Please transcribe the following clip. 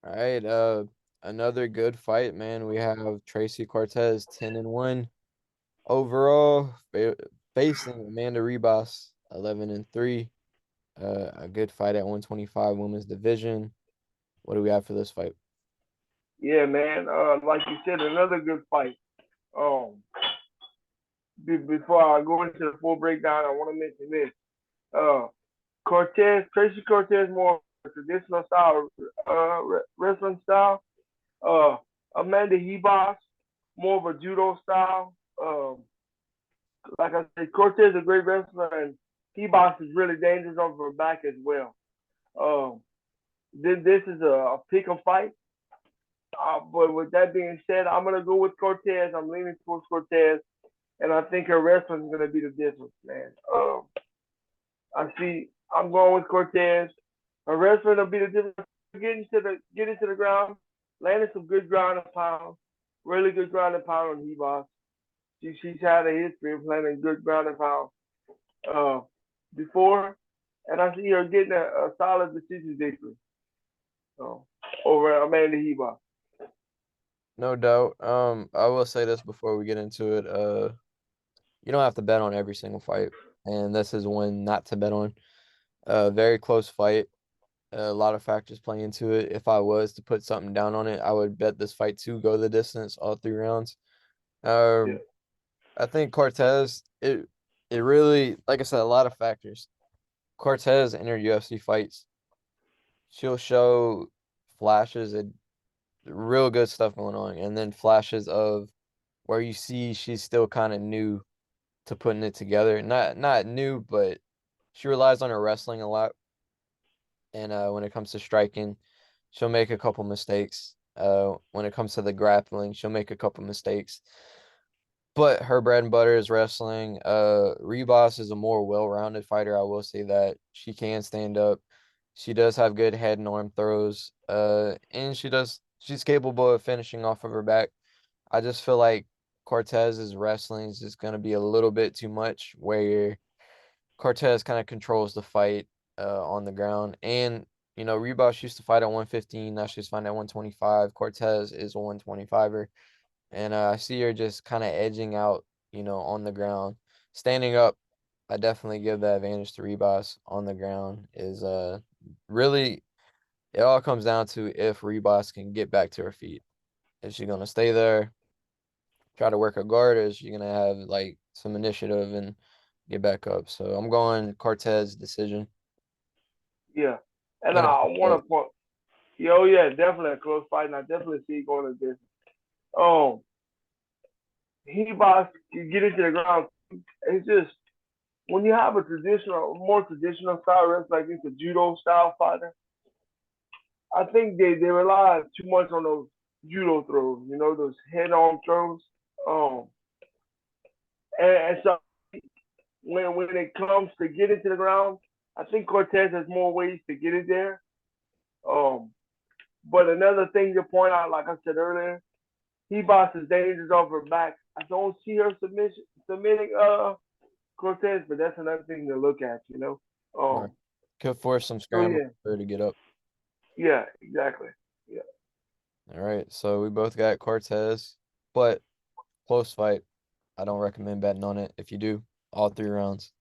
All right, another good fight, man. We have Tracy Cortez 10-1 overall, facing Amanda Ribas 11-3. A good fight at 125 women's division. What do we have for this fight? Yeah, man. Like you said, another good fight. Um, Before I go into the full breakdown, I want to mention this. Uh, Tracy Cortez, more traditional style, wrestling style. Uh, Amanda Hebos, more of a judo style. Like I said, Cortez is a great wrestler, and Hebos is really dangerous on her back as well. Um, this is a pick 'em fight. But with that being said, I'm gonna go with Cortez. I'm leaning towards Cortez, and I think her wrestling is gonna be the difference, man. I'm going with Cortez. Her wrestling will be the difference. Get into the ground, landing some good ground and pound, really good ground and pound on Hebos. She's had a history of landing good ground and pound uh, before, and I see her getting a solid decision victory uh, over Amanda Hebos. No doubt. I will say this before we get into it. You don't have to bet on every single fight, and this is one not to bet on. Very close fight. A lot of factors play into it. If I was to put something down on it, I would bet this fight to go the distance all 3 rounds. Yeah, Um, I think Cortez, it really, like I said, a lot of factors. Cortez in her UFC fights, she'll show flashes of real good stuff going on, and then flashes of where you see she's still kind of new to putting it together. Not new, but she relies on her wrestling a lot, and when it comes to striking, she'll make a couple mistakes. When it comes to the grappling, she'll make a couple mistakes. But her bread and butter is wrestling. Ribas is a more well-rounded fighter. I will say that she can stand up. She does have good head and arm throws. And she's capable of finishing off of her back. I just feel like Cortez's wrestling is just gonna be a little bit too much, where Cortez kind of controls the fight on the ground. And Ribas used to fight at 115. Now she's fighting at 125. Cortez is a 125er. And I see her just kind of edging out, on the ground. Standing up, I definitely give the advantage to Ribas. On the ground is really, it all comes down to if Ribas can get back to her feet. Is she gonna stay there, try to work her guard, or is she gonna have like some initiative and get back up? So I'm going Cortez decision. yeah. And In a I close fight. want to point, yo, yeah, definitely a close fight, and I definitely see it going to this. Um, Hebos can get into the ground. It's just when you have a more traditional style wrestler, like it's a judo style fighter, I think they rely too much on those judo throws, those head on throws. Um, and so when it comes to getting to the ground, I think Cortez has more ways to get it there. Um, but another thing to point out, like I said earlier, Hebos is dangerous off her back. I don't see her submitting Cortez, but that's another thing to look at. Right. Um, Could force some so scrambling yeah, for her to get up. yeah, exactly. Yeah. All right. So we both got Cortez, but close fight. I don't recommend betting on it. If you do, all 3 rounds.